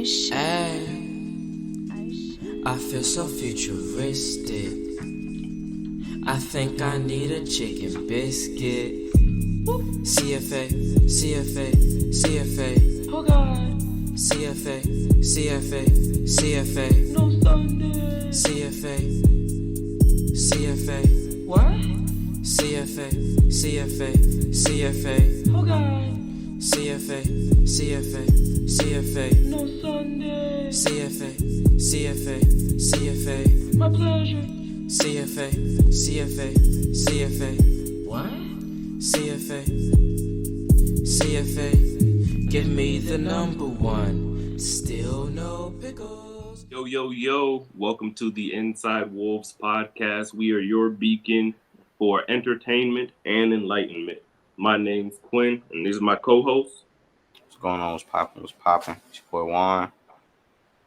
Ay, I feel so futuristic. I think I need a chicken biscuit. CFA, CFA, CFA. Oh God. CFA, CFA, CFA. No Sunday. CFA, CFA. What? CFA, CFA, CFA. Oh God. CFA, CFA, CFA. No Sunday. CFA, CFA, CFA. My pleasure. CFA, CFA, CFA. What? CFA, CFA. Give me the number one. Still no pickles. Yo, yo, yo. Welcome to the Inside Wolves podcast. We are your beacon for entertainment and enlightenment. My name's Quinn, and these are my co-hosts. What's going on? What's popping? It's your boy Juan.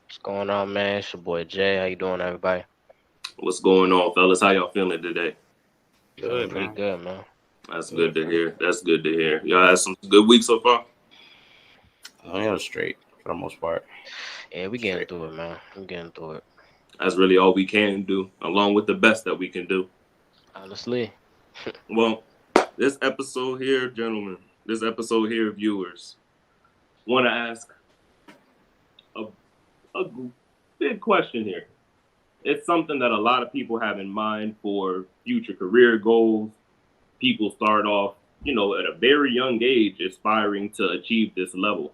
What's going on, man? It's your boy Jay. How you doing, everybody? What's going on, fellas? How y'all feeling today? Good, pretty good, man. That's good to hear. That's good to hear. Y'all had some good weeks so far? Yeah, straight for the most part. Yeah, we getting through it, man. We getting through it. That's really all we can do, along with the best that we can do. Honestly. Well, this episode here, gentlemen, viewers, want to ask a big question here. It's something that a lot of people have in mind for future career goals. People start off, at a very young age, aspiring to achieve this level.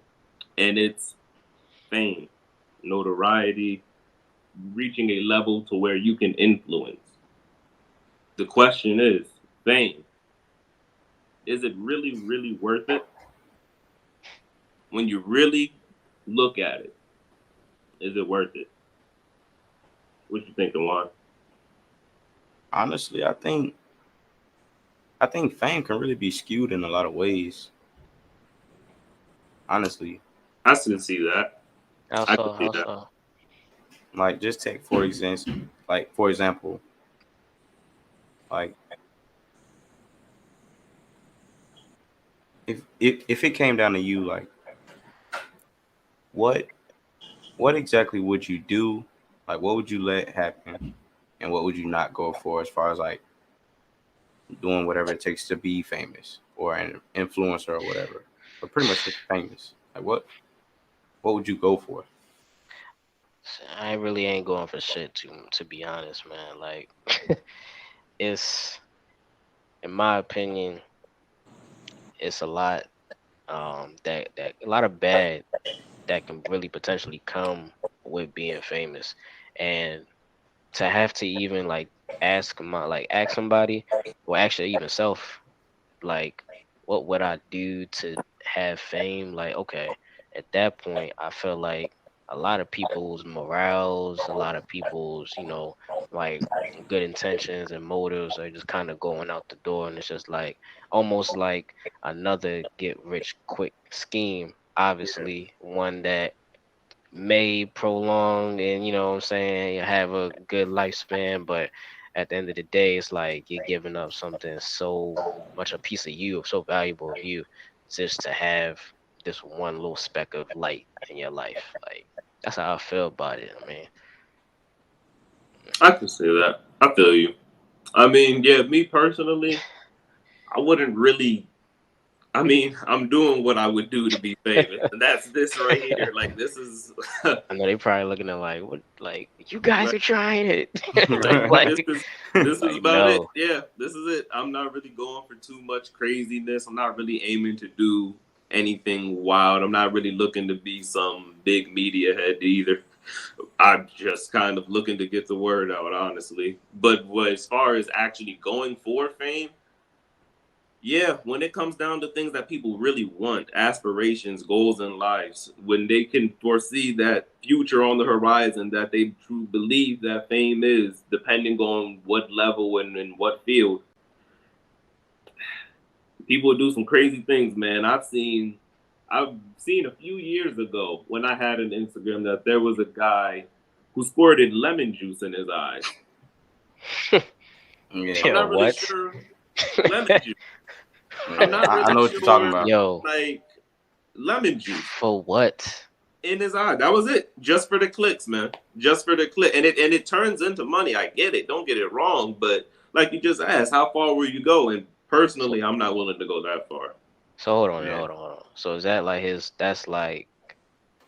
And it's fame, notoriety, reaching a level to where you can influence. The question is, fame, is it really, really worth it? When you really look at it, is it worth it? What you think, Juan? Honestly, I think fame can really be skewed in a lot of ways. Honestly, I can see that. I can see that. Like, just take for example, like if it came down to you, like what exactly would you do? Like, what would you let happen, and what would you not go for as far as like doing whatever it takes to be famous or an influencer or whatever, but pretty much just famous? Like, what would you go for? I really ain't going for shit, to be honest, man. Like, it's, in my opinion, it's a lot that a lot of bad that can really potentially come with being famous, and to have to even like ask somebody, or actually even self, like, what would I do to have fame? Like, okay, at that point, I feel like a lot of people's morals, a lot of people's, like, good intentions and motives are just kind of going out the door, and it's just like almost like another get rich quick scheme. Obviously, one that may prolong and, what I'm saying, have a good lifespan, but at the end of the day, it's like you're giving up something so much, a piece of you, so valuable of you, just to have this one little speck of light in your life. Like, that's how I feel about it. I mean, I can see that. I feel you. I mean, yeah, me personally, I wouldn't really. I mean, I'm doing what I would do to be famous, and that's this right here. Like, this is. I know they probably looking at like, what, like, you guys are trying it. Like, this is like, about it. no. Yeah, this is it. I'm not really going for too much craziness. I'm not really aiming to do anything wild. I'm not really looking to be some big media head either. I'm just kind of looking to get the word out, honestly. But as far as actually going for fame, yeah, when it comes down to things that people really want, aspirations, goals in lives, when they can foresee that future on the horizon, that they truly believe that fame is, depending on what level and in what field, people do some crazy things, man. I've seen a few years ago when I had an Instagram that there was a guy who squirted lemon juice in his eyes. Yeah. I'm not really what? sure. Lemon juice. I'm not really I know what you're talking about. Yo, like lemon juice. for what? in his eye. That was it. Just for the clicks, man. Just for the click. And it turns into money. I get it. Don't get it wrong. But like you just asked, how far will you go? And personally, I'm not willing to go that far. So hold on, Yeah. hold on. So is that like his? That's like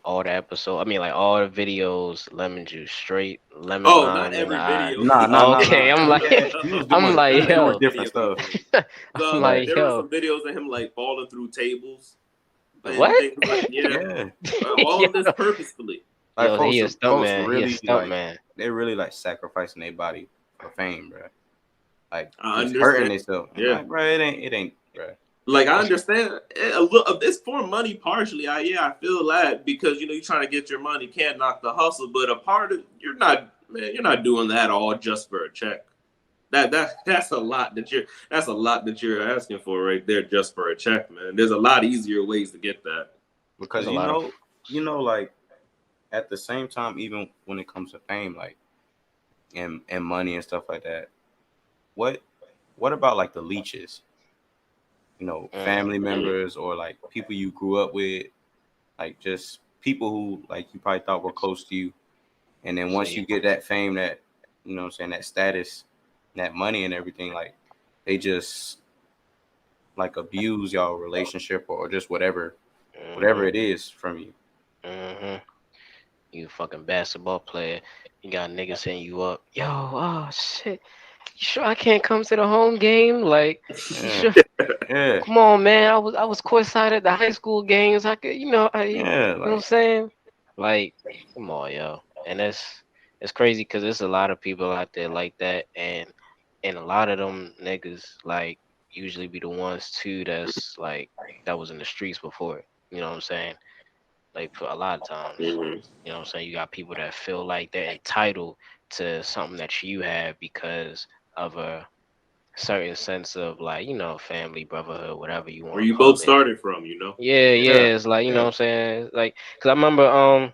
all the episode. I mean, like all the videos, lemon juice, straight lemon Oh, not lime in the every eye. video. Okay, I'm like, Yeah, he was I'm doing like, yo, different stuff. I'm But like, There were yo, some videos of him like falling through tables and what? things like yeah, all yo, of this purposefully. like yo, he a stunt folks man. He a really stunt like man. they really like sacrificing their body for fame, bro. Like I just hurting understand. themselves. And Yeah. like, bro, it ain't, bro. Like I understand a little. It's for money partially. I feel that because you're trying to get your money, can't knock the hustle. But a part of you're not doing that all just for a check. That's a lot that you're asking for right there just for a check, man. There's a lot easier ways to get that. Because There's a lot of like at the same time, even when it comes to fame, like and money and stuff like that, what about like the leeches? Family members or like people you grew up with, like just people who like you probably thought were close to you, and then once you get that fame, that what I'm saying, that status, that money and everything, like they just like abuse y'all relationship or just whatever it is from you. hmm You fucking basketball player. You got niggas hitting you up. Yo, oh shit. You sure I can't come to the home game? Like, you Yeah, sure? yeah, Come on, man. I was courtside at the high school games. I could, you yeah. know what I'm Like, saying? Like, come on, yo. And it's crazy because there's a lot of people out there like that, and a lot of them niggas like usually be the ones too that's like that was in the streets before. You know what I'm saying? Like for a lot of times, Mhm. you know what I'm saying? You got people that feel like they're entitled to something that you have because of a certain sense of like, family, brotherhood, whatever you Where want to you call both it. started from, Yeah, yeah, yeah. It's like, you know yeah, what I'm saying? Like, cause I remember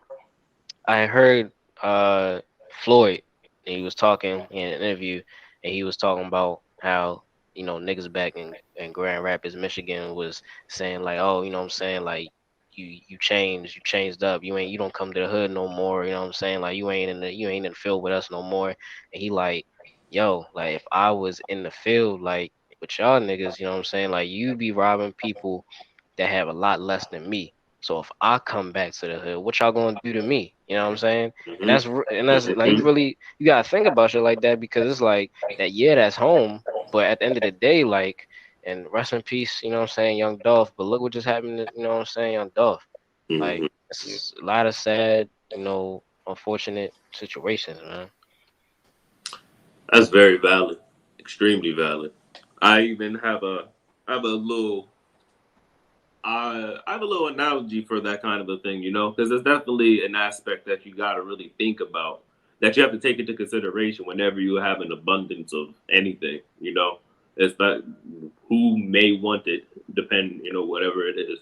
I heard Floyd, and he was talking in an interview, and he was talking about how niggas back in Grand Rapids, Michigan, was saying like, oh, you know what I'm saying, like you changed up, you don't come to the hood no more, you know what I'm saying, like you ain't in the field with us no more, and he like, yo, like if I was in the field like with y'all niggas, you know what I'm saying, like you be robbing people that have a lot less than me. So if I come back to the hood, what y'all gonna do to me? You know what I'm saying? And hmm that's like you gotta think about shit like that because it's like that. Yeah, that's home. But at the end of the day, like, and rest in peace. You know what I'm saying, Young Dolph. But look what just happened. You know what I'm saying, Young Dolph. Like, hmm yeah. it's a lot of sad, unfortunate situations, man. That's very valid, extremely valid. I even have a little I have a little analogy for that kind of a thing, because it's definitely an aspect that you got to really think about, that you have to take into consideration whenever you have an abundance of anything, It's that who may want it, depend, whatever it is.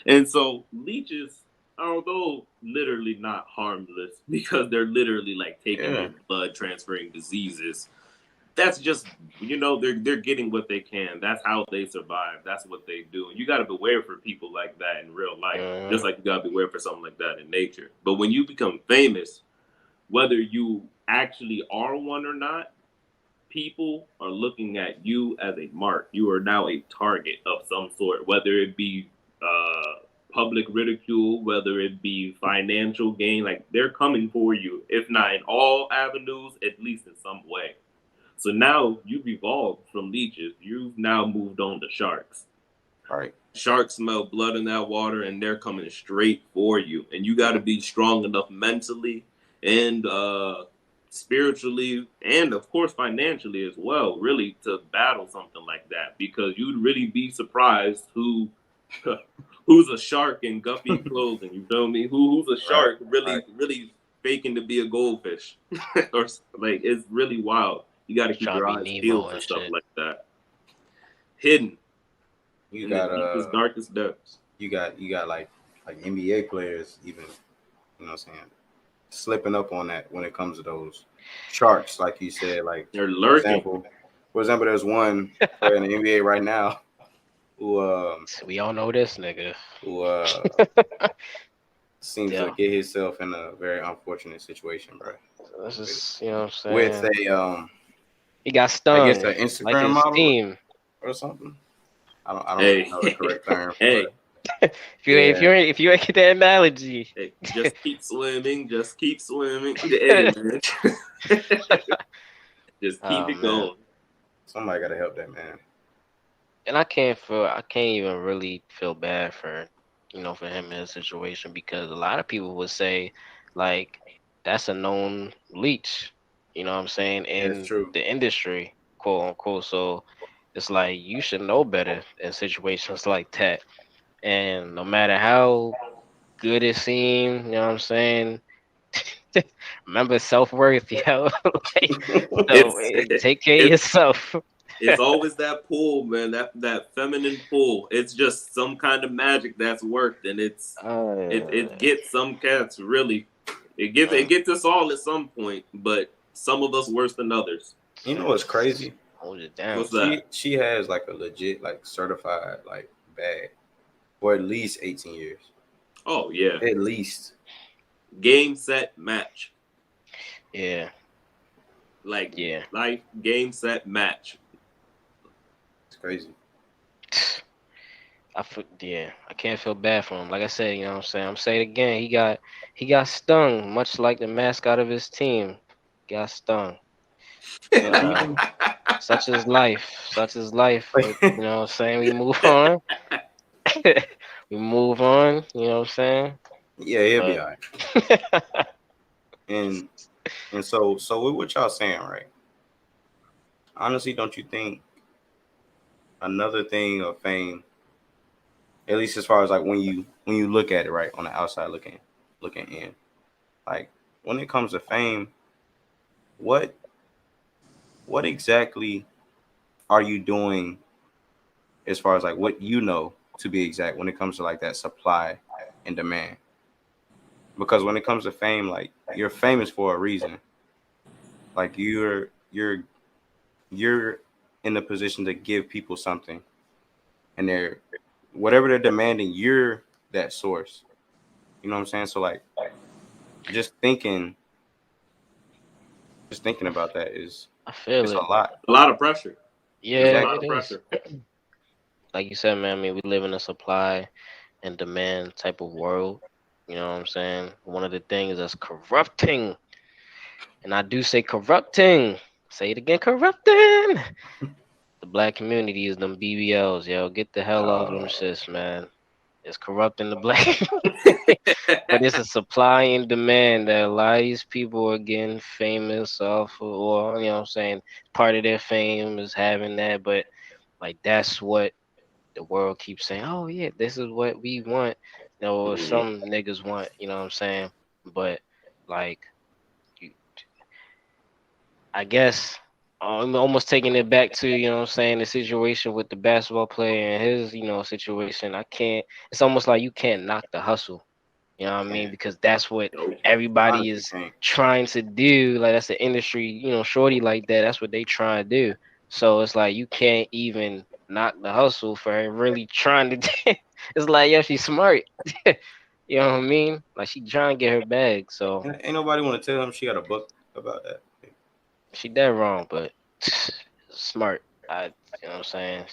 And so leeches, although literally not harmless because they're literally like taking Yeah. your blood, transferring diseases, that's just they're getting what they can. That's how they survive. That's what they do. And you got to beware for people like that in real life, just Mhm. like you got to beware for something like that in nature. But when you become famous, whether you actually are one or not, people are looking at you as a mark. You are now a target of some sort, whether it be public ridicule, whether it be financial gain. Like they're coming for you, if not in all avenues, at least in some way. So now you've evolved from leeches. You've now moved on to sharks. Right. Sharks smell blood in that water and they're coming straight for you. And you got to be strong enough mentally and spiritually and, of course, financially as well, really, to battle something like that. Because you'd really be surprised who's a shark in guppy clothing. You feel me? Who's a Right. shark really, Right. really faking to be a goldfish? Or like, it's really wild. You got to Just keep trying to your be eyes Nemo peeled for and stuff shit. like that. Hidden You in the got deepest, darkest depths. you got like NBA players even, what I'm saying, slipping up on that when it comes to those sharks, like you said. Like They're for lurking. example, there's one player in the NBA right now who We all know this nigga. who seems to Yeah. get himself in a very unfortunate situation, bro. This is, you know what I'm With saying? a He got I guess stung an like Instagram his model team. or something. I don't really Hey, know the correct term, hey, but If yeah, you ain't get that analogy, hey, just keep swimming. Just keep swimming. Hey, man. Just keep oh it man. going. somebody got to help that man. And I can't even really feel bad for, for him in his situation because a lot of people would say, like, that's a known leech, you know what I'm saying, That's in true. the industry, quote unquote. So it's like you should know better in situations like that. And no matter how good it seemed, you know what I'm saying, remember self worth, yo. Like, so It's take care of it's yourself. it's always that pull, man. That feminine pull. It's just some kind of magic that's worked, and it Uh, gets some cats really. It gets us all at some point, but some of us worse than others. You know what's crazy? hold it down. What's that? She has like a legit like certified like bag for at least 18 years. Oh yeah, At least. game set match. Yeah, Like yeah. life game set match. It's crazy. Yeah, I can't feel bad for him. Like I said, you know what I'm saying. I'm saying it again. He got stung, much like the mascot of his team. Got stung. But such is life. Such is life. But you know what I'm saying. We move on. We move on. You know what I'm saying. Yeah, he'll be But all right. And so with what y'all saying, right? Honestly, don't you think another thing of fame, at least as far as like when you look at it, right, on the outside looking in, like when it comes to fame, what what exactly are you doing as far as like what you know to be exact when it comes to like that supply and demand? Because when it comes to fame, like you're famous for a reason. Like you're in a position to give people something, and they're whatever they're demanding, you're that source. You know what I'm saying? So like just thinking about that is I feel it's a it. lot. A lot of pressure. It's a Yeah, lot Exactly. of it is. pressure. Like you said, man. I mean, we live in a supply and demand type of world. You know what I'm saying? One of the things that's corrupting, and I do say corrupting. Say it again, corrupting. The black community is them BBLs, yo. Get the hell off them shits, man. It's corrupting the black community. But it's a supply and demand that a lot of these people are getting famous off of, or you know what I'm saying, part of their fame is having that, but like that's what the world keeps saying, oh yeah, this is what we want. You know, or Mhm. some niggas want, you know what I'm saying? But like you, I guess I'm almost taking it back to, you know what I'm saying, the situation with the basketball player and his, situation. I can't, it's almost like you can't knock the hustle. You know what I mean? And Because that's what Nope. everybody honestly is can't. trying to do. Like that's the industry, shorty like that. That's what they trying to do. So it's like you can't even knock the hustle for her really trying to do. It's like, yeah, she's smart. You know what I mean? Like she trying to get her bag. So Ain't nobody want to tell him she got a book about that. she dead wrong, but smart. You know what I'm saying?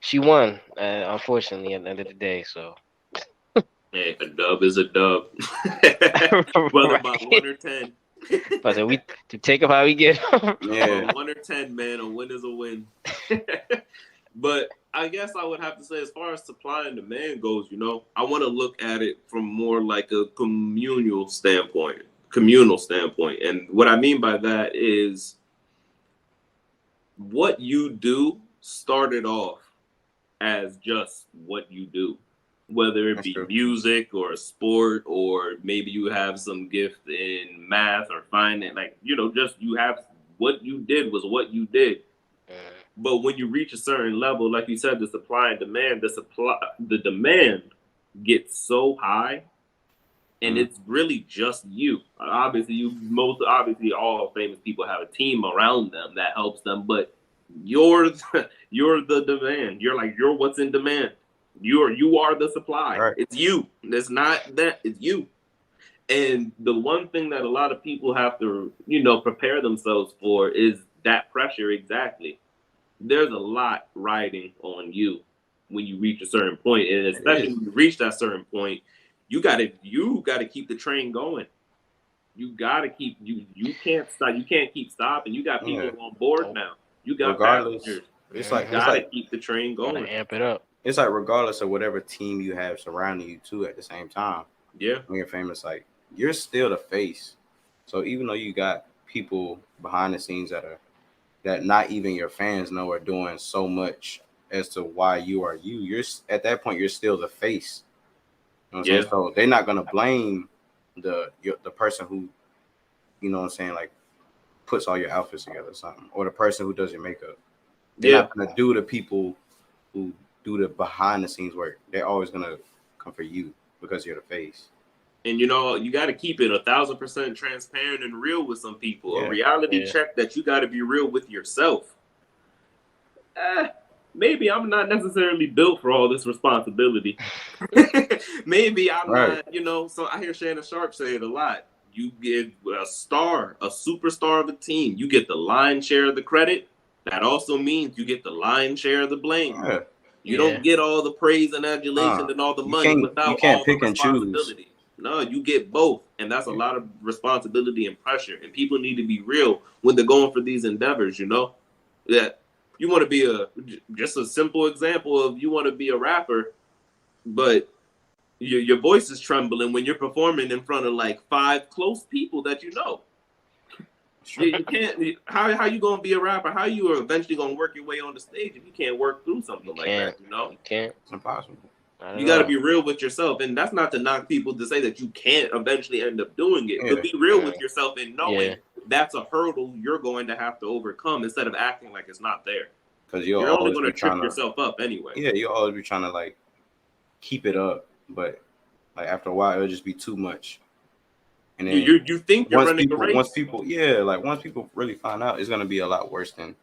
She won, unfortunately, at the end of the day. So Hey, a dub is a dub. Whether by right. 1 or 10. But we to take up how we get. Yeah, But 1 or 10, man, a win is a win. But I guess I would have to say, as far as supply and demand goes, I want to look at it from more like a communal standpoint. Communal standpoint. And what I mean by that is what you do started off as just what you do, whether it that's be true. music or a sport, or maybe you have some gift in math or finance. Like, just you have what you did was what you did. But when you reach a certain level, like you said, the supply and demand, the demand gets so high, and Mhm. it's really just you. Obviously, most obviously all famous people have a team around them that helps them, but you're you're the demand. You're what's in demand. You are the supply. Right. It's you. It's not that. It's you. And the one thing that a lot of people have to, prepare themselves for is that pressure. Exactly. There's a lot riding on you when you reach a certain point, and It especially is. when you reach that certain point, you gotta keep the train going. You gotta keep you can't stop. You can't keep stopping. You got people Yeah. on board Nope. now. You got Regardless, passengers. it's You like it's Mm-hmm. gotta like keep the train Gotta going. amp it up. it's like regardless of whatever team you have surrounding you too at the same time. Yeah, When you're famous, like you're still the face. So even though you got people behind the scenes that not even your fans know are doing so much as to why you are you, at that point you're still the face. You know what I'm saying? yeah, So they're not gonna blame the person who, you know what I'm saying, like puts all your outfits together or something, or the person who does your makeup. They're yeah. not gonna do the people who do the behind the scenes work. They're always gonna come for you because you're the face. And you got to keep it 1,000% transparent and real with some people. A Yeah. reality Yeah. check that you got to be real with yourself. Maybe I'm not necessarily built for all this responsibility. Maybe I'm Right. not, So I hear Shannon Sharp say it a lot. You get a star, a superstar of a team. You get the lion's share of the credit. That also means you get the lion's share of the blame. Yeah. You Yeah. don't get all the praise and adulation and all the You money can't without all the pick and choose. responsibility. No, you get both. And that's a Yeah. lot of responsibility and pressure. And people need to be real when they're going for these endeavors. That you want to be just a simple example of you want to be a rapper, but your voice is trembling when you're performing in front of like 5 close people that you know. You can't. How you gonna be a rapper? How you are eventually gonna work your way on the stage if you can't work through You something like can't. that? You know, You can't. It's impossible. Not you at got to be all. real with yourself, and that's not to knock people to say that you can't eventually end up doing it, but Yeah. be real Mm. with yourself and Yeah. knowing that's a hurdle you're going to have to overcome instead of acting like it's not there. Because you'll You're only always going be to trip trying to, yourself up anyway. yeah, you'll always be trying to like keep it up, but like after a while it'll just be too much. And You then you, you think you're running a race? once people really find out, it's gonna be a lot worse than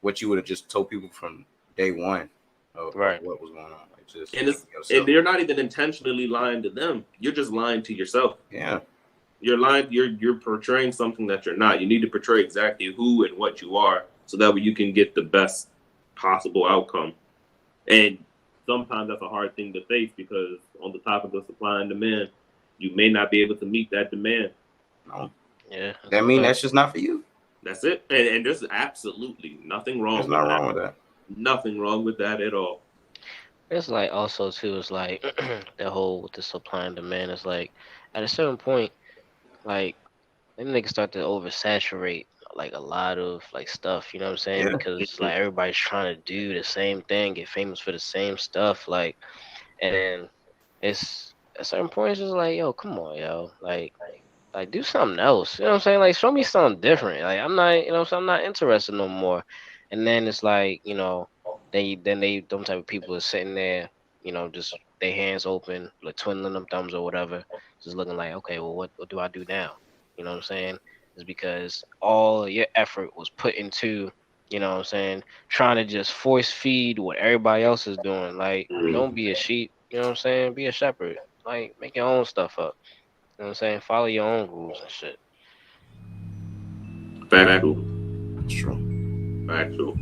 what you would have just told people from day one of Right. what was going on. Like just And yourself. they're not even intentionally lying to them. You're just lying to yourself. Yeah. You're lying. You're portraying something that you're not. You need to portray exactly who and what you are, so that way you can get the best possible outcome. And sometimes that's a hard thing to face because on the topic of supply and demand, you may not be able to meet that demand. No. Yeah. That mean that's just not for you. That's it. And there's absolutely nothing wrong There's with nothing that. wrong with that. Nothing wrong with that at all. It's like also too. It's like the whole with the supply and demand. Is like at a certain point, like then they can start to oversaturate like a lot of like stuff. You know what I'm saying? Yeah. Because it's like everybody's trying to do the same thing, get famous for the same stuff. Like, and then it's at a certain point, it's just like, yo, come on, yo, like do something else. You know what I'm saying? Like show me something different. Like I'm not, you know what I'm saying? I'm not interested no more. And then it's like, then them type of people are sitting there, just their hands open, like twiddling them thumbs or whatever, just looking like, okay, well what do I do now? You know what I'm saying? It's because all your effort was put into, what I'm saying, trying to just force feed what everybody else is doing. Like, don't be a sheep, you know what I'm saying? Be a shepherd. Like make your own stuff up. You know what I'm saying? Follow your own rules and shit. Factual. That's true. Factual.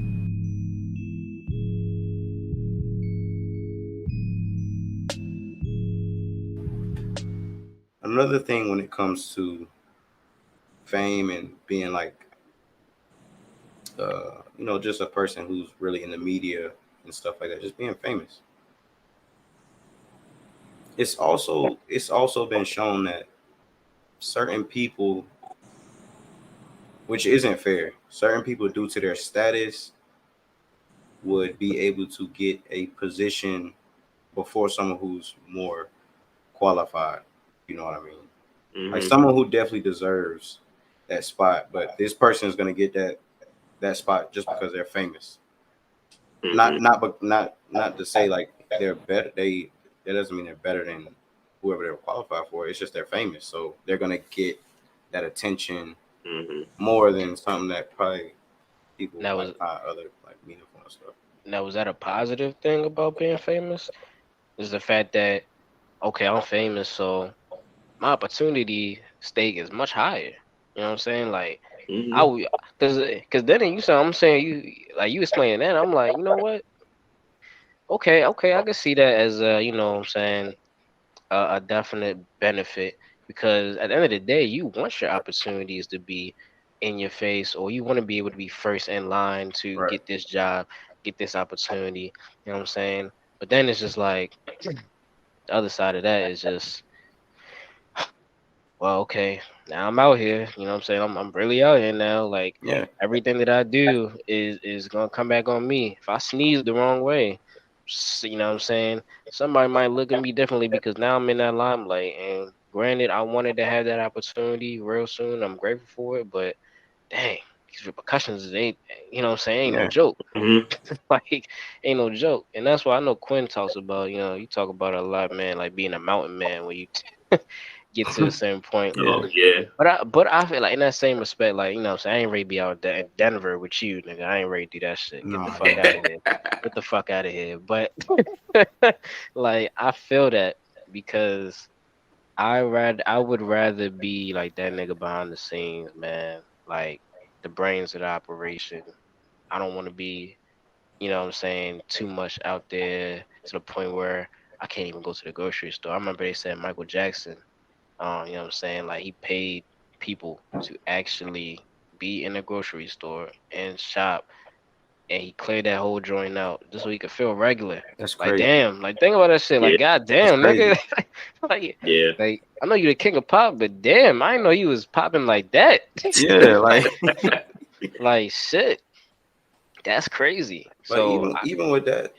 Another thing when it comes to fame and being like just a person who's really in the media and stuff like that, just being famous. It's also been shown that certain people, which isn't fair, certain people due to their status would be able to get a position before someone who's more qualified. You know what I mean? Like Mm-hmm. someone who definitely deserves that spot, but this person is gonna get that spot just because they're famous. Mm-hmm. Not to say like they're better. That doesn't mean they're better than whoever they're qualified for. It's just they're famous, so they're gonna get that attention Mm-hmm. more than something that probably people That might was find other like meaningful and stuff. now was that a positive thing about being famous? Is the fact that okay, I'm famous, so my opportunity stake is much higher. You know what I'm saying? Like I Hmm. would, cause then you said I'm saying you like you explaining that I'm like you know what? Okay, I can see that as a you know what I'm saying a definite benefit because at the end of the day, you want your opportunities to be in your face, or you want to be able to be first in line to Right. get this job, get this opportunity. You know what I'm saying? But then it's just like the other side of that is just, well, okay, now I'm out here. You know what I'm saying? I'm really out here now. Like Yeah. everything that I do is gonna come back on me. If I sneeze the wrong way, you know what I'm saying? Somebody might look at me differently because now I'm in that limelight. And granted, I wanted to have that opportunity real soon. I'm grateful for it, but dang, these repercussions ain't you know what I'm saying? Ain't no Yeah. joke. Hmm. Like ain't no joke. And that's why I know Quinn talks about. You know, you talk about it a lot, man. Like being a mountain man when you get to a certain point. Yeah. Oh yeah. But I feel like in that same respect, like you know, what I'm saying I ain't ready to be out in Denver with you, nigga. I ain't ready to do that shit. Get the No. fuck out of here. Get the fuck out of here. But like I feel that because I would rather be like that nigga behind the scenes, man. Like the brains of the operation. I don't want to be, you know what I'm saying, too much out there to the point where I can't even go to the grocery store. I remember they said Michael Jackson, you know what I'm saying, like he paid people to actually be in a grocery store and shop, and he cleared that whole joint out just so he could feel regular. That's Like crazy. damn, like think about that shit. Yeah. Like god That's damn, crazy. nigga. like, Yeah. like I know you the king of pop, but damn, I didn't know you was popping like that. Yeah. Like, Like shit, that's crazy. but So even with that,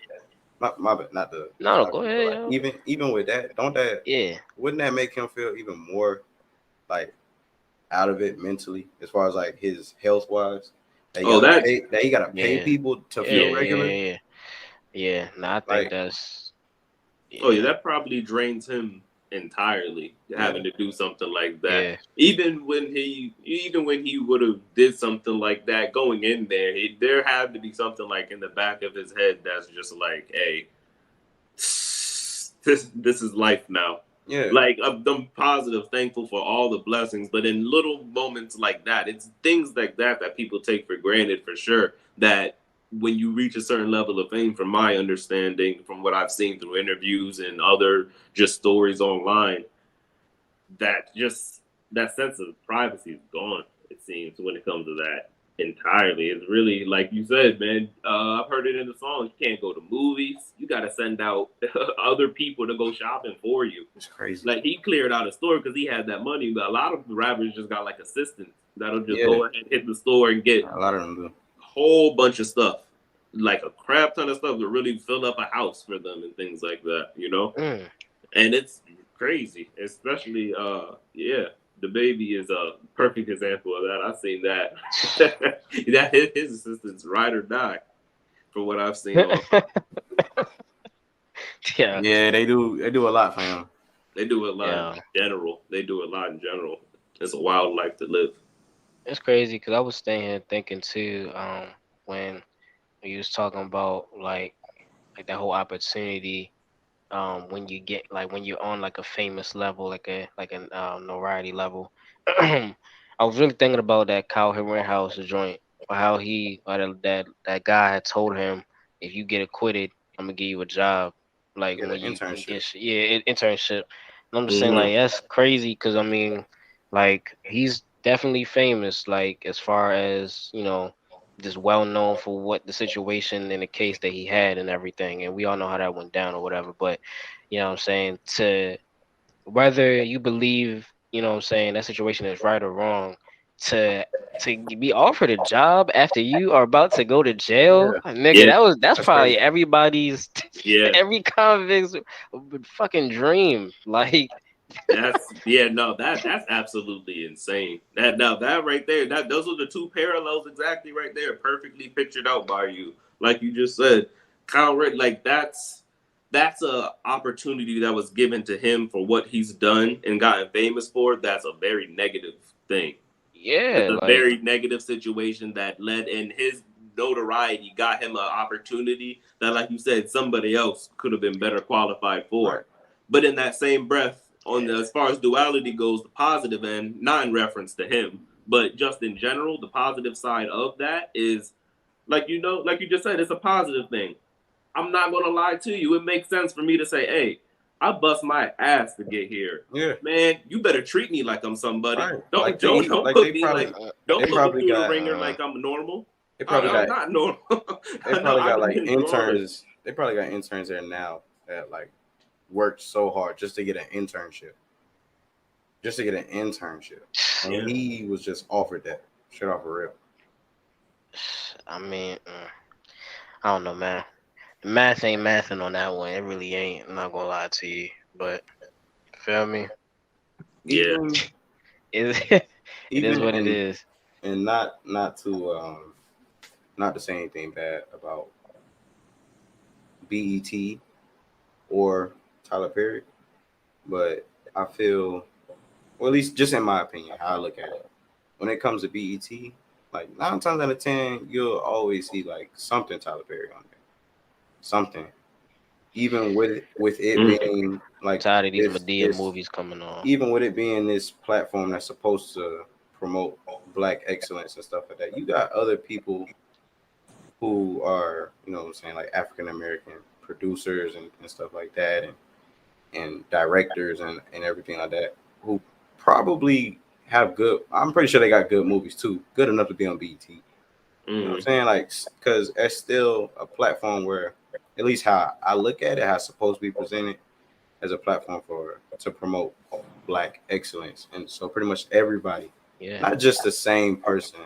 my bad, not to no, no, stop go you, but ahead, like yo. even with that, don't that Yeah, wouldn't that make him feel even more like out of it mentally, as far as like his health wise, Oh, that. that he gotta pay yeah, people to yeah, feel Yeah. regular. yeah. Yeah, no, I think Like, that's Oh yeah, yeah, that probably drains him entirely yeah, having to do something like that. yeah, Even when he would have did something like that going in there, there had to be something like in the back of his head that's just like, hey, this is life now. yeah, Like I'm positive, thankful for all the blessings, but in little moments like that, it's things like that people take for granted for sure. That when you reach a certain level of fame, from my understanding, from what I've seen through interviews and other just stories online, that sense of privacy is gone. It seems when it comes to that entirely. It's really like you said, man. I've heard it in the songs. You can't go to movies. You got to send out other people to go shopping for you. it's crazy. Like he cleared out a store because he had that money, but a lot of the rappers just got like assistants that'll just Yeah, go ahead and hit the store and get a lot of them do. a whole bunch of stuff, like a crap ton of stuff to really fill up a house for them and things like that. mm, And it's crazy, especially yeah, the baby is a perfect example of that. I've seen that. That his assistants ride or die for what I've seen on. yeah, Yeah, they do. They do a lot for him. They do a lot in yeah. general. They do a lot in general. It's a wild life to live. It's crazy because I was staying here thinking too, when you was talking about like that whole opportunity, when you get like when you're on like a famous level, like an notoriety level. I was really thinking about that Kyle Rittenhouse joint, or how that guy had told him, if you get acquitted, I'm gonna give you a job, like Yeah, the when you internship. get internship. And I'm just saying Hmm. like that's crazy because I mean, like he's definitely famous, like as far as just well known for what the situation in the case that he had and everything, and we all know how that went down or whatever. But you know what I'm saying, to whether you believe, what I'm saying, that situation is right or wrong, to be offered a job after you are about to go to jail, Yeah, nigga, Yeah, that's that's probably crazy. everybody's yeah. every convict's fucking dream. Like, No, that's absolutely insane. That right there, those are the two parallels exactly right there, perfectly pictured out by you. Like you just said, Kyle Rittenhouse, like that's a opportunity that was given to him for what he's done and gotten famous for. That's a very negative thing. It's yeah, a like, very negative situation that led in his notoriety got him an opportunity that, like you said, somebody else could have been better qualified for. Right. But in that same breath, as far as duality goes, the positive end, not in reference to him, but just in general, the positive side of that is, like like you just said, it's a positive thing. I'm not gonna lie to you. It makes sense for me to say, hey, I bust my ass to get here. Yeah. Man, you better treat me like I'm somebody. Right. Don't Like don't they don't like put they me probably like don't they put me probably through the got ringer like I'm normal. they probably I'm got not normal. they I know probably got I've like been growing. interns. They probably got interns there now that like worked so hard just to get an internship. Just to get an internship. And Yeah. he was just offered that. Shit off a rip. I mean, I don't know, man. Math ain't mathing on that one. It really ain't. I'm not gonna lie to you, but feel me? Yeah. Even It it is even what it is. and not to say anything bad about BET or Tyler Perry, but I feel, well, at least just in my opinion, how I look at it, when it comes to BET, like 9 times out of 10, you'll always see like something Tyler Perry on there, something. Even with it Mm. being like Tired of these this Medea this movies coming on. even with it being this platform that's supposed to promote black excellence and stuff like that, you got other people who are, what I'm saying, like African American producers and stuff like that, and directors and everything like that, who probably have good, I'm pretty sure they got good movies too, good enough to be on BET. You know what I'm saying? Like, because it's still a platform where, at least how I look at it, how it's supposed to be presented as a platform to promote black excellence. And so pretty much everybody, Yeah. not just the same person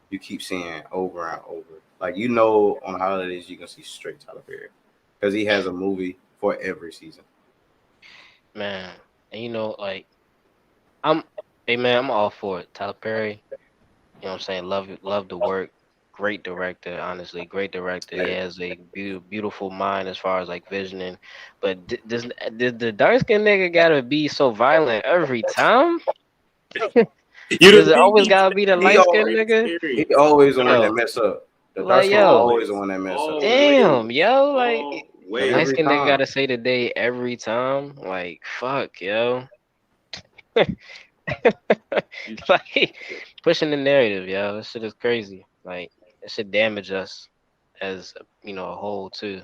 you keep seeing over and over. Like, on holidays, you can see straight Tyler Perry because he has a movie for every season. Man. And like I'm hey man, I'm all for it. Tyler Perry, you know what I'm saying? Love the work. Great director, honestly. Great director. He has a beautiful mind as far as like visioning. But does the dark skinned nigga gotta be so violent every time? You Does didn't it think always gotta be the He light skinned always nigga? he always the one that Yo, mess up. The dark like skin yo, always the one that mess up. damn, yo, like the light Every skinned nigga time. gotta say the day every time. Like fuck, yo. Like pushing the narrative, yo. This shit is crazy. Like it should damage us as a whole too.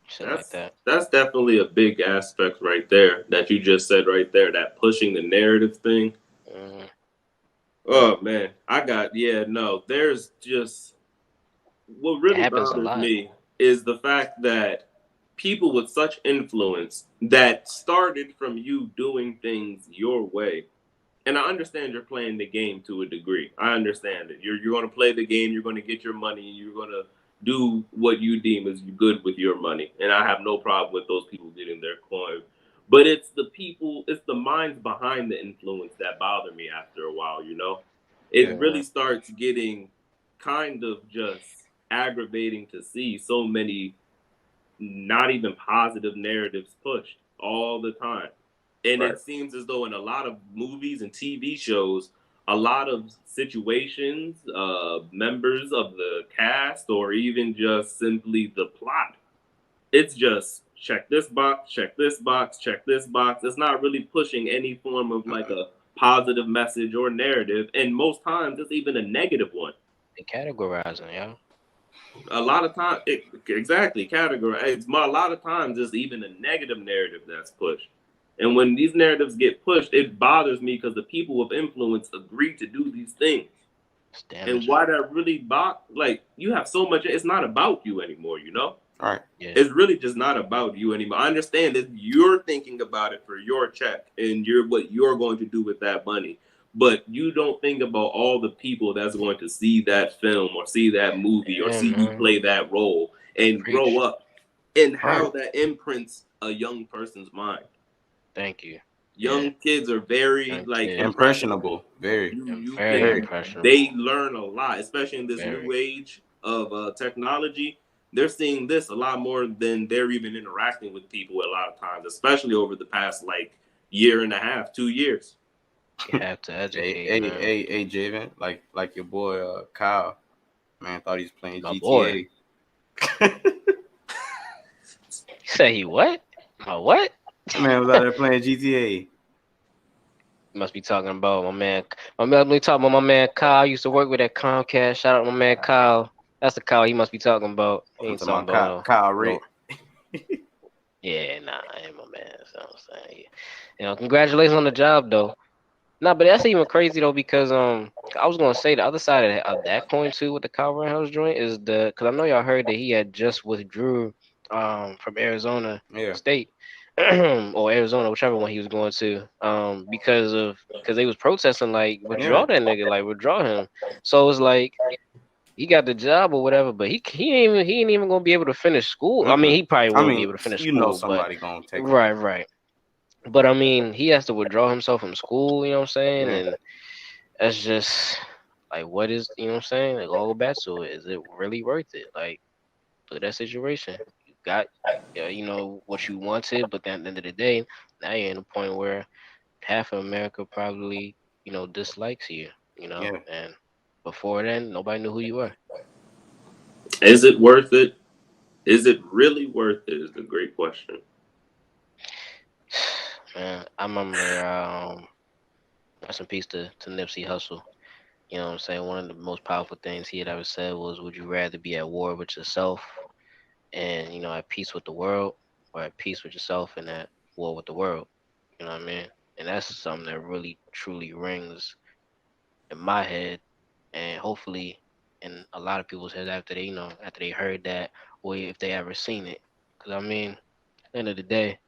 Shit like that. That's definitely a big aspect right there that you just said right there. That pushing the narrative thing. Mhm. Oh man, no. There's just what It really happens a bothers lot. me is the fact that people with such influence that started from you doing things your way. And I understand you're playing the game to a degree. I understand it. You're going to play the game. You're going to get your money. You're going to do what you deem is good with your money. And I have no problem with those people getting their coin. But it's the people, it's the minds behind the influence that bother me after a while. It Yeah. really starts getting kind of just aggravating to see so many not even positive narratives pushed all the time. And Right. it seems as though in a lot of movies and TV shows, a lot of situations, members of the cast, or even just simply the plot, it's just check this box, check this box, check this box. It's not really pushing any form of like a positive message or narrative. And most times it's even a negative one. They categorizing, yo. A lot of times, exactly, category. A lot of times it's even a negative narrative that's pushed. And when these narratives get pushed, it bothers me because the people with influence agree to do these things. It's And damaging. why that really like you have so much, it's not about you anymore. All right. Yeah. It's really just not about you anymore. I understand that you're thinking about it for your check and what you're going to do with that money. But you don't think about all the people that's going to see that film or see that movie or Yeah, see you man. play that role and grow Preach. up, and All how right. that imprints a young person's mind. Thank you. Yeah. Young kids are very Young like kid. impressionable. Impressionable. Very. I'm You very Very. can impressionable. They learn a lot, especially in this new Very. age of technology. They're seeing this a lot more than they're even interacting with people a lot of times, especially over the past like year and a half, 2 years. You have to Hey, educate, hey, man. hey, hey, Javen, like your boy Kyle. Man, thought he was playing My boy. GTA. He said he what? My what? Man was out there playing GTA. Must be talking about my man. My man be talking about my man Kyle. I used to work with at Comcast. Shout out to my man Kyle. That's the Kyle he must be talking about. He I'm ain't talking talking about about Kyle no. Rick. Yeah, nah, I ain't my man. That's what I'm saying. Congratulations on the job though. Nah, but that's even crazy though because I was gonna say the other side of that coin too with the Kyle Rittenhouse joint is because I know y'all heard that he had just withdrew from Arizona Yeah, State or Arizona whichever one he was going to because they was protesting like yeah. withdraw that nigga like withdraw him. So it's like he got the job or whatever, but he ain't even gonna be able to finish school. I mean, Mm-mm. he probably I will be mean, able to finish you know school, but somebody gonna take him. right. But I mean, he has to withdraw himself from school. You know what I'm saying? Yeah, And that's just like what is you know what I'm saying? Like all go back to it. Is it really worth it? Like look at that situation. You got what you wanted, but then at the end of the day, now you're in a point where half of America probably, dislikes you, yeah. and before then nobody knew who you were. Is it worth it? Is it really worth it? Is the great question. Man, I remember rest in peace to Nipsey Hussle. You know what I'm saying? One of the most powerful things he had ever said was, would you rather be at war with yourself and, at peace with the world, or at peace with yourself and at war with the world? You know what I mean? And that's something that really, truly rings in my head and hopefully in a lot of people's heads after they heard that or if they ever seen it. Because, I mean, at the end of the day,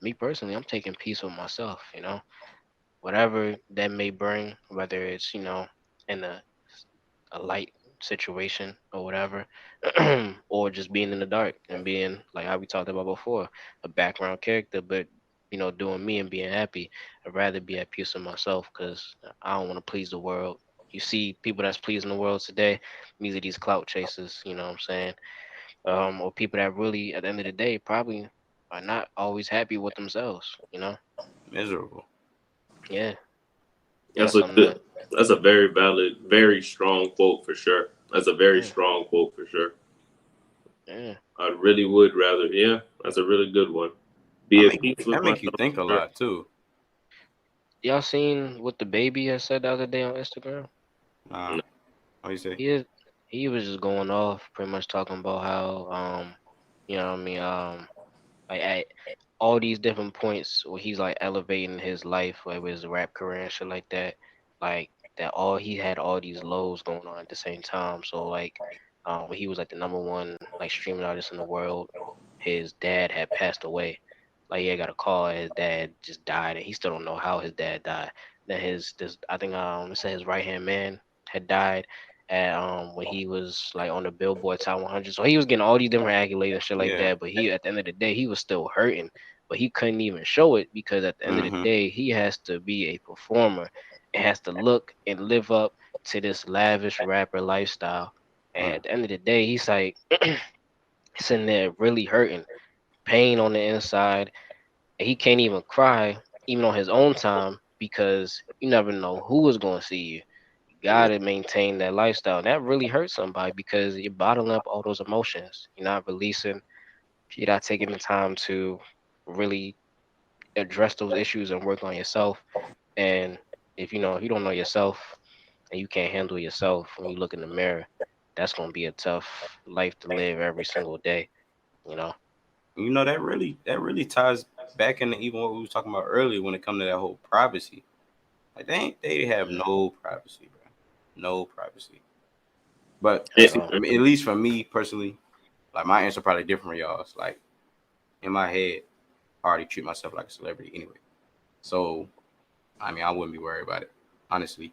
me personally, I'm taking peace with myself. Whatever that may bring, whether it's, in a light situation or whatever, or just being in the dark and being like how we talked about before, a background character, but doing me and being happy. I'd rather be at peace with myself because I don't want to please the world. You see people that's pleasing the world today, these are these clout chasers, you know what I'm saying? Or people that really, at the end of the day, probably are not always happy with themselves. Miserable. Yeah, That's that's a something good. that, That's a very valid, very strong quote for sure. That's a very yeah, strong quote for sure. yeah. I really would rather. Yeah, that's a really good one. I Be at make peace with that make myself you think a for sure. lot too. Y'all seen what the baby had said the other day on Instagram? Nah, No. what do you say? He is, he was just going off, pretty much talking about how you know what I mean, like at all these different points where he's like elevating his life, like with his rap career and shit like that, like that all he had all these lows going on at the same time. So like, when he was like the number one like streaming artist in the world, his dad had passed away. Like he had got a call, and his dad just died, and he still don't know how his dad died. Then his this I think it said his right hand man had died at when he was like on the Billboard Top 100. So he was getting all these different accolades and shit like Yeah. that. But he at the end of the day he was still hurting, but he couldn't even show it because at the end of the Mm-hmm. day he has to be a performer. It has to look and live up to this lavish rapper lifestyle. And Mm. at the end of the day, he's like sitting there really hurting, pain on the inside, and he can't even cry even on his own time because you never know who is going to see you. You Yeah. gotta maintain that lifestyle. That really hurts somebody because you're bottling up all those emotions. You're not releasing. You're not taking the time to really address those issues and work on yourself. And if you don't know yourself and you can't handle yourself when you look in the mirror, that's gonna be a tough life to live every single day. You know. That really ties back into even what we was talking about earlier when it comes to that whole privacy. Like they have Mm, no privacy, bro. No privacy. But at It, see, all. I mean, at least for me personally, like my answer probably different from y'all's. Like in my head, I already treat myself like a celebrity anyway. So I mean, I wouldn't be worried about it, honestly.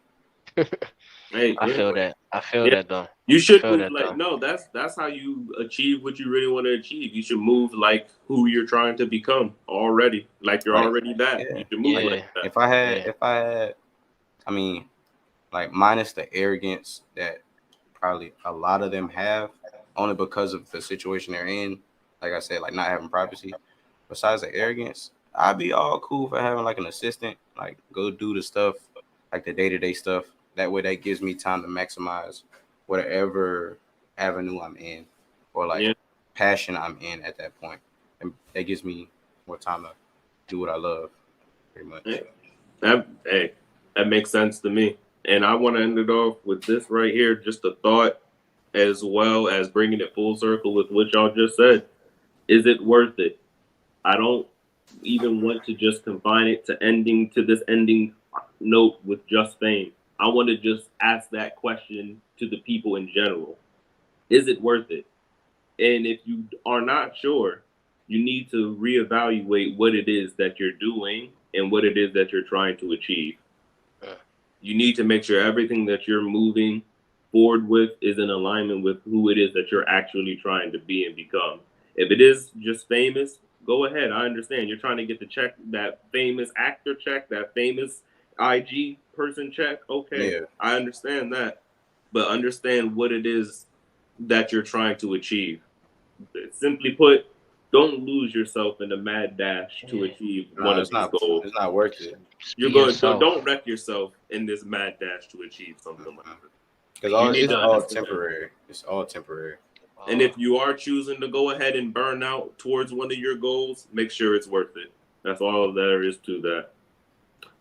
hey, I yeah, feel that. I feel yeah. that though. You I should feel move that like though. no. That's how you achieve what you really want to achieve. You should move like who you're trying to become already. Like you're Like, already that. You yeah, should move like like Yeah, that. if I had, I mean, like minus the arrogance that probably a lot of them have, only because of the situation they're in. Like I said, like not having privacy. Besides the arrogance, I'd be all cool for having like an assistant, like go do the stuff, like the day to day stuff. That way, that gives me time to maximize whatever avenue I'm in or like Yeah. passion I'm in at that point. And that gives me more time to do what I love, pretty much. Hey, that makes sense to me. And I want to end it off with this right here, just a thought, as well as bringing it full circle with what y'all just said. Is it worth it? I don't even want to just confine it to this ending note with just fame. I want to just ask that question to the people in general. Is it worth it? And if you are not sure, you need to reevaluate what it is that you're doing and what it is that you're trying to achieve. You need to make sure everything that you're moving forward with is in alignment with who it is that you're actually trying to be and become. If it is just famous, go ahead. I understand you're trying to get the check, that famous actor check, that famous IG person check. Okay, Yeah. I understand that. But understand what it is that you're trying to achieve. Simply put, don't lose yourself in a mad dash to achieve one No, of these goals. it's not worth it. Just be You're going. yourself. Don't wreck yourself in this mad dash to achieve something like that. Because You need it's to all understand. temporary. It's all temporary. And if you are choosing to go ahead and burn out towards one of your goals, make sure it's worth it. That's all there is to that.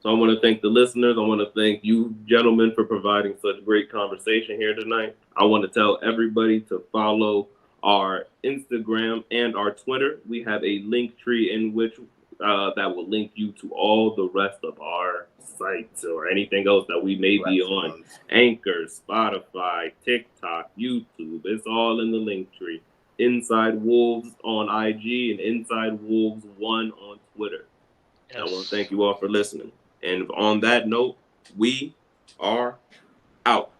So I want to thank the listeners. I want to thank you, gentlemen, for providing such great conversation here tonight. I want to tell everybody to follow our Instagram and our Twitter. We have a link tree in which that will link you to all the rest of our sites or anything else that we may be on. Anchor, Spotify, TikTok, YouTube. It's all in the link tree. Inside Wolves on IG and Inside Wolves 1 on Twitter. Yes. I want to thank you all for listening. And on that note, we are out.